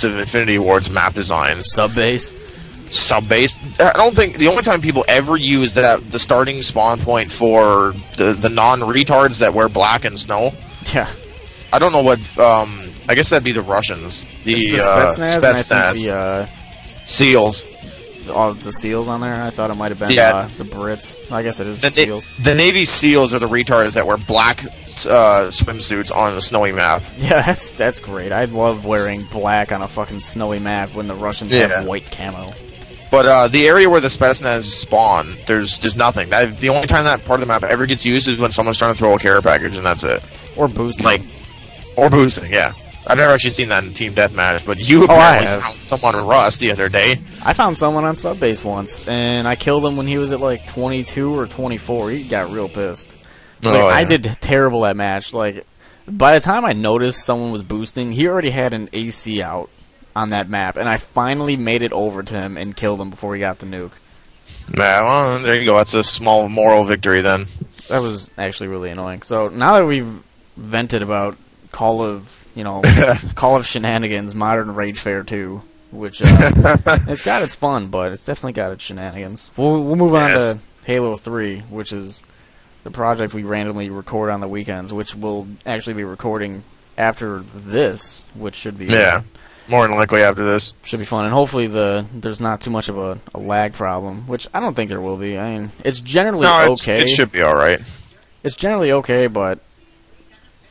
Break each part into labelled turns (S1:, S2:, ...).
S1: of Infinity Ward's map designs.
S2: Sub-base?
S1: Sub-base. I don't think the only time people ever use the starting spawn point for the non-retards that wear black and snow.
S2: Yeah.
S1: I don't know what. I guess that'd be the Russians. The
S2: Spetsnaz, and I think
S1: the SEALs.
S2: Oh, the SEALs on there? I thought it might have been the Brits. I guess it is the SEALs.
S1: The Navy SEALs are the retards that wear black swimsuits on the snowy map.
S2: Yeah, that's great. I love wearing black on a fucking snowy map when the Russians have white camo.
S1: But the area where the Spetsnaz spawn, there's just nothing. The only time that part of the map ever gets used is when someone's trying to throw a care package, and that's it.
S2: Or boosting.
S1: Or boosting, yeah. I've never actually seen that in Team Deathmatch, but you apparently found someone in Rust the other day.
S2: I found someone on Subbase once, and I killed him when he was at like 22 or 24. He got real pissed. I did terrible that match. Like, by the time I noticed someone was boosting, he already had an AC out on that map, and I finally made it over to him and killed him before he got the nuke.
S1: Yeah, well, there you go. That's a small moral victory then.
S2: That was actually really annoying. So now that we've vented about Call of Shenanigans, Modern Rage Fair 2, which it's got its fun, but it's definitely got its shenanigans. We'll move on to Halo 3, which is the project we randomly record on the weekends, which we'll actually be recording after this, which should be
S1: more than likely after this.
S2: Should be fun, and hopefully there's not too much of a lag problem, which I don't think there will be. I mean, it's generally okay.
S1: It should be alright.
S2: It's generally okay, but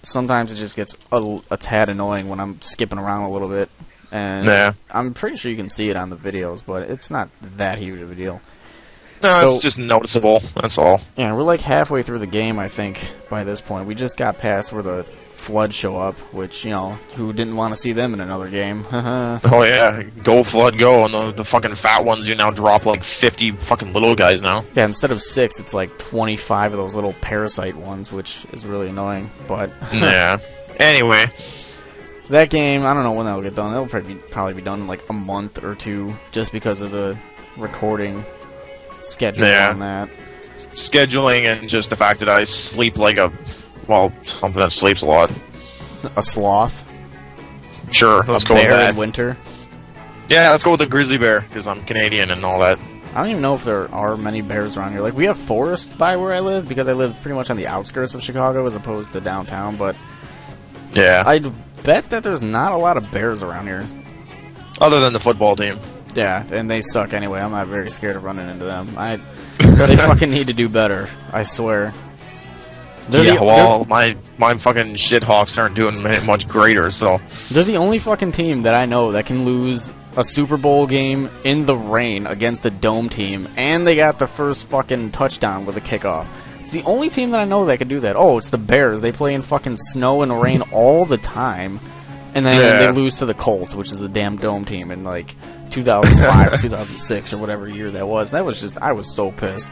S2: sometimes it just gets a tad annoying when I'm skipping around a little bit. And I'm pretty sure you can see it on the videos, but it's not that huge of a deal.
S1: No, it's just noticeable, that's all. Yeah,
S2: we're like halfway through the game, I think, by this point. We just got past where the Flood show up, which, you know, who didn't want to see them in another game?
S1: Oh yeah, go Flood, go, and the fucking fat ones, you now drop like 50 fucking little guys now.
S2: Yeah, instead of 6, it's like 25 of those little parasite ones, which is really annoying, but...
S1: yeah. Anyway.
S2: That game, I don't know when that'll get done. It'll probably be done in like a month or two, just because of the recording schedule on that.
S1: Scheduling and just the fact that I sleep like something that sleeps a lot.
S2: A sloth?
S1: Sure, let's go with that.
S2: A bear in winter?
S1: Yeah, let's go with the grizzly bear, because I'm Canadian and all that.
S2: I don't even know if there are many bears around here. Like, we have forest by where I live, because I live pretty much on the outskirts of Chicago as opposed to downtown, but...
S1: yeah.
S2: I'd bet that there's not a lot of bears around here.
S1: Other than the football team.
S2: Yeah, and they suck anyway. I'm not very scared of running into them. They fucking need to do better, I swear.
S1: My fucking shithawks aren't doing much greater, so...
S2: They're the only fucking team that I know that can lose a Super Bowl game in the rain against a dome team, and they got the first fucking touchdown with a kickoff. It's the only team that I know that could do that. Oh, it's the Bears. They play in fucking snow and rain all the time, and then they lose to the Colts, which is a damn dome team in, like, 2005 or 2006 or whatever year that was. That was just... I was so pissed.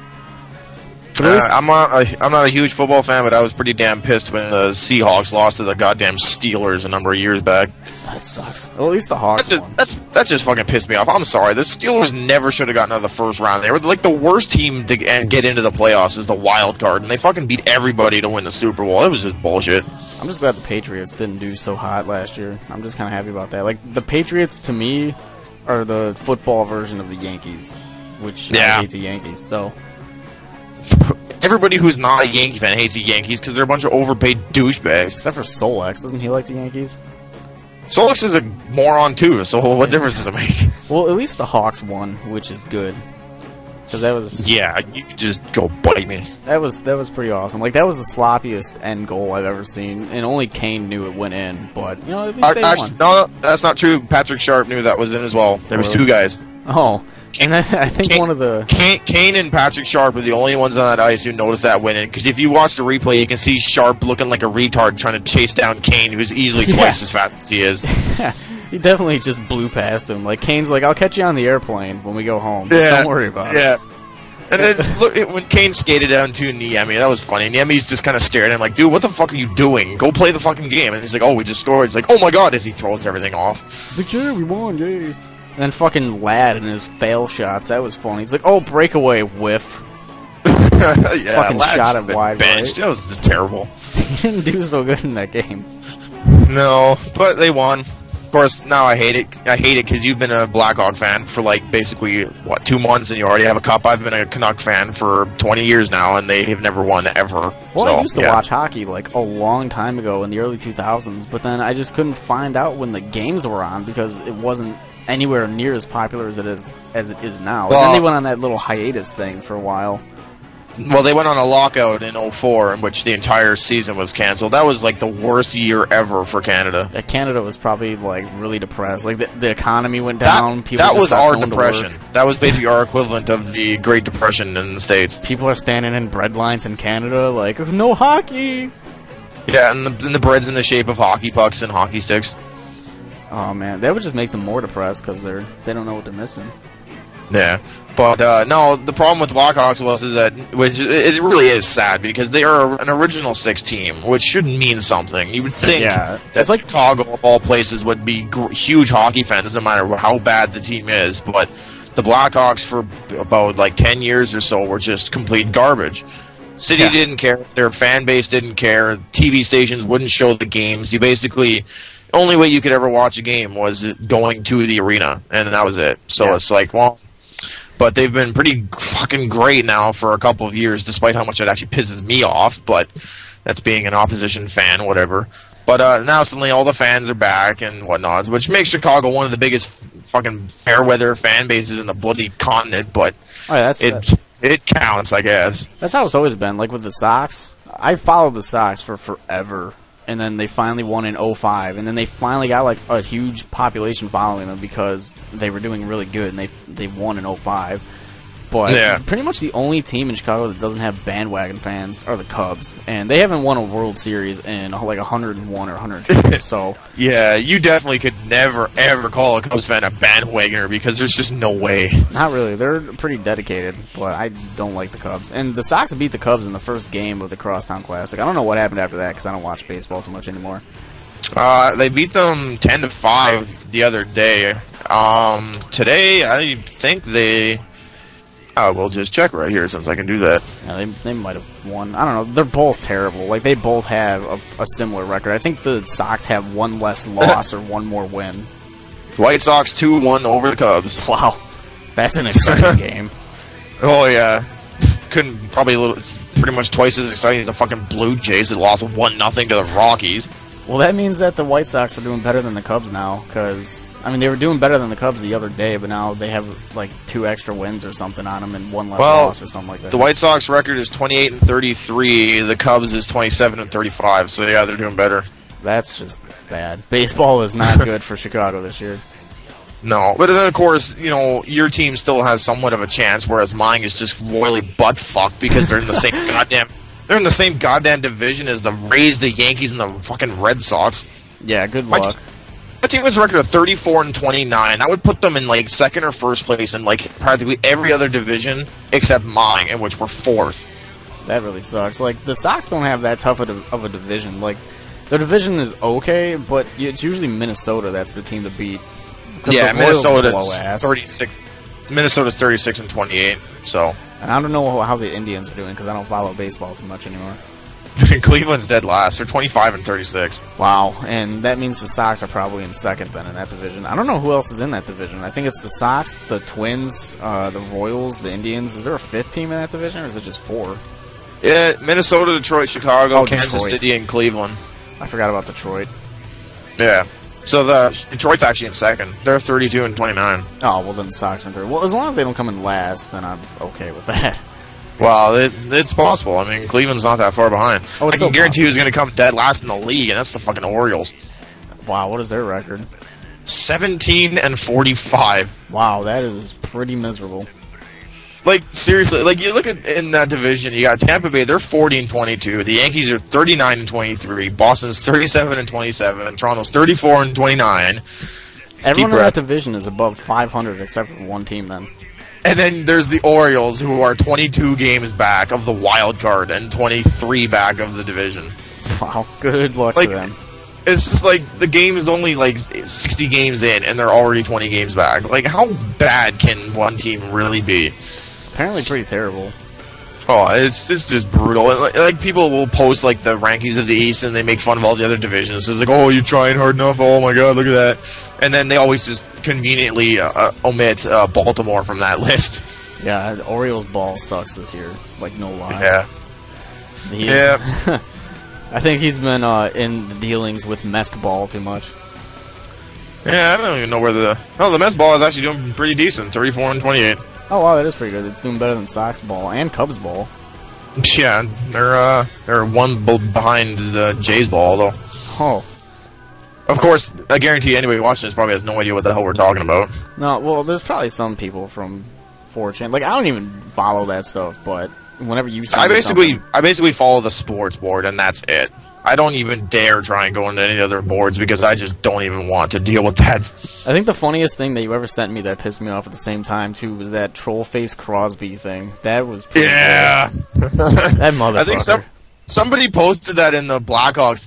S1: I'm not a huge football fan, but I was pretty damn pissed when the Seahawks lost to the goddamn Steelers a number of years back.
S2: That sucks. Well, at least the Hawks won.
S1: That just fucking pissed me off. I'm sorry. The Steelers never should have gotten out of the first round. They were like the worst team to get into the playoffs as the wild card, and they fucking beat everybody to win the Super Bowl. It was just bullshit.
S2: I'm just glad the Patriots didn't do so hot last year. I'm just kind of happy about that. Like, the Patriots, to me, are the football version of the Yankees, which I hate the Yankees, so...
S1: Everybody who's not a Yankee fan hates the Yankees because they're a bunch of overpaid douchebags.
S2: Except for Solex. Doesn't he like the Yankees?
S1: Solex is a moron too, so what difference does it make?
S2: Well, at least the Hawks won, which is good. Because that was...
S1: yeah, you could just go bite me.
S2: That was pretty awesome. Like, that was the sloppiest end goal I've ever seen, and only Kane knew it went in, but, you know, at least they won.
S1: No, that's not true. Patrick Sharp knew that was in as well. There was two guys.
S2: Oh. And I think one of the...
S1: Kane and Patrick Sharp were the only ones on that ice who noticed that winning. Because if you watch the replay, you can see Sharp looking like a retard trying to chase down Kane, who's easily twice as fast as he is.
S2: Yeah, he definitely just blew past him. Like, Kane's like, I'll catch you on the airplane when we go home. Just don't worry about it.
S1: Yeah. And then when Kane skated down to Niemi, that was funny. Niemi's just kind of staring at him like, dude, what the fuck are you doing? Go play the fucking game. And he's like, oh, we just scored. It's like, oh my god, as he throws everything off.
S2: He's like, yeah, we won, yay. And then fucking Ladd and his fail shots, that was funny. He's like, oh, breakaway, whiff.
S1: Yeah,
S2: fucking shot him wide.
S1: Benched. That was just terrible.
S2: He didn't do so good in that game.
S1: No, but they won. course, now I hate it. I hate it because you've been a Blackhawk fan for like basically what 2 months, and you already have a cup. I've been a Canuck fan for 20 years now, and they have never won ever.
S2: Well,
S1: so,
S2: I used to watch hockey like a long time ago in the early 2000s, but then I just couldn't find out when the games were on because it wasn't anywhere near as popular as it is now.
S1: Well,
S2: and then they went on that little hiatus thing for a while.
S1: Well, they went on a lockout in 2004 in which the entire season was canceled. That was like the worst year ever for Canada.
S2: Canada was probably like really depressed. Like the economy went down.
S1: That was our depression. That was basically our equivalent of the Great Depression in the States.
S2: People are standing in bread lines in Canada like, no hockey!
S1: Yeah, and the bread's in the shape of hockey pucks and hockey sticks.
S2: Oh man, that would just make them more depressed because they don't know what they're missing.
S1: Yeah, but no, the problem with the Blackhawks which it really is sad because they are an original six team, which should mean something. You would think that
S2: it's like
S1: Chicago, of all places, would be huge hockey fans no matter how bad the team is, but the Blackhawks for about like 10 years or so were just complete garbage. City didn't care, their fan base didn't care, TV stations wouldn't show the games. You basically... only way you could ever watch a game was going to the arena, and that was it. So it's like, well... But they've been pretty fucking great now for a couple of years, despite how much it actually pisses me off, but that's being an opposition fan, whatever. But now suddenly all the fans are back and whatnot, which makes Chicago one of the biggest fucking fair-weather fan bases in the bloody continent, but it counts, I guess.
S2: That's how it's always been. Like with the Sox, I followed the Sox for forever. And then they finally won in 2005, and then they finally got like a huge population following them because they were doing really good, and they won in 2005. But pretty much the only team in Chicago that doesn't have bandwagon fans are the Cubs, and they haven't won a World Series in like 101 or 102. So
S1: yeah, you definitely could never ever call a Cubs fan a bandwagoner because there's just no way.
S2: Not really. They're pretty dedicated, but I don't like the Cubs. And the Sox beat the Cubs in the first game of the Crosstown Classic. I don't know what happened after that because I don't watch baseball too much anymore.
S1: They beat them 10-5 the other day. Today I think they. We'll just check right here since I can do that.
S2: Yeah, they might have won. I don't know. They're both terrible. Like, they both have a similar record. I think the Sox have one less loss or one more win.
S1: White Sox 2-1 over the Cubs.
S2: Wow. That's an exciting game.
S1: Oh, yeah. It's pretty much twice as exciting as the fucking Blue Jays that lost 1-0 to the Rockies.
S2: Well, that means that the White Sox are doing better than the Cubs now, because, I mean, they were doing better than the Cubs the other day, but now they have, like, 2 extra wins or something on them and 1 less loss or something like that.
S1: The White Sox record is 28-33, the Cubs is 27-35, so yeah, they're doing better.
S2: That's just bad. Baseball is not good for Chicago this year.
S1: No, but then, of course, you know, your team still has somewhat of a chance, whereas mine is just royally butt-fucked because they're in the same goddamn... They're in the same goddamn division as the Rays, the Yankees, and the fucking Red Sox.
S2: Yeah, good luck.
S1: My team has a record of 34-29. That would put them in, like, second or first place in, like, practically every other division except mine, in which we're fourth.
S2: That really sucks. Like, the Sox don't have that tough of a division. Like, their division is okay, but it's usually Minnesota that's the team to beat.
S1: Yeah, Minnesota's 36. Minnesota's 36-28, so...
S2: And I don't know how the Indians are doing because I don't follow baseball too much anymore.
S1: Cleveland's dead last. They're 25-36.
S2: Wow, and that means the Sox are probably in second then in that division. I don't know who else is in that division. I think it's the Sox, the Twins, the Royals, the Indians. Is there a fifth team in that division, or is it just 4?
S1: Yeah, Minnesota, Detroit, Chicago, Kansas
S2: Detroit.
S1: City, and Cleveland.
S2: I forgot about Detroit.
S1: Yeah. So Detroit's actually in second. They're 32-29.
S2: Oh, well then the Sox are in third. Well, as long as they don't come in last, then I'm okay with that.
S1: Well, it's possible. I mean, Cleveland's not that far behind.
S2: Oh,
S1: I can guarantee who's going to come dead last in the league, and that's the fucking Orioles.
S2: Wow, what is their record?
S1: 17-45.
S2: Wow, that is pretty miserable.
S1: Like, seriously, like, you look at in that division, you got Tampa Bay, they're 40-22. The Yankees are 39-23. Boston's 37-27. And Toronto's 34-29.
S2: Everyone in that division is above 500 except for one team, then.
S1: And then there's the Orioles, who are 22 games back of the wild card and 23 back of the division.
S2: Wow, good luck to them.
S1: It's just like the game is only like 60 games in, and they're already 20 games back. Like, how bad can one team really be?
S2: Apparently pretty terrible.
S1: Oh, it's just brutal. And, like people will post like the rankings of the East, and they make fun of all the other divisions. It's like, oh, you're trying hard enough. Oh my God, look at that. And then they always just conveniently omit Baltimore from that list.
S2: Yeah, Orioles ball sucks this year. Like no lie.
S1: Yeah.
S2: Yeah. I think he's been in the dealings with messed ball too much.
S1: Yeah, I don't even know where the Mets ball is actually doing pretty decent. 34-28.
S2: Oh wow, that is pretty good. It's doing better than Sox ball and Cubs ball.
S1: Yeah, they're one behind the Jays ball though.
S2: Oh.
S1: Of course, I guarantee anybody watching this probably has no idea what the hell we're talking about.
S2: No, well, there's probably some people from 4chan. Like I don't even follow that stuff, but whenever you see
S1: I basically follow the sports board and that's it. I don't even dare try and go into any other boards because I just don't even want to deal with that.
S2: I think the funniest thing that you ever sent me that pissed me off at the same time too was that Trollface Crosby thing. That was pretty
S1: yeah.
S2: That motherfucker.
S1: I think somebody posted that in the Blackhawks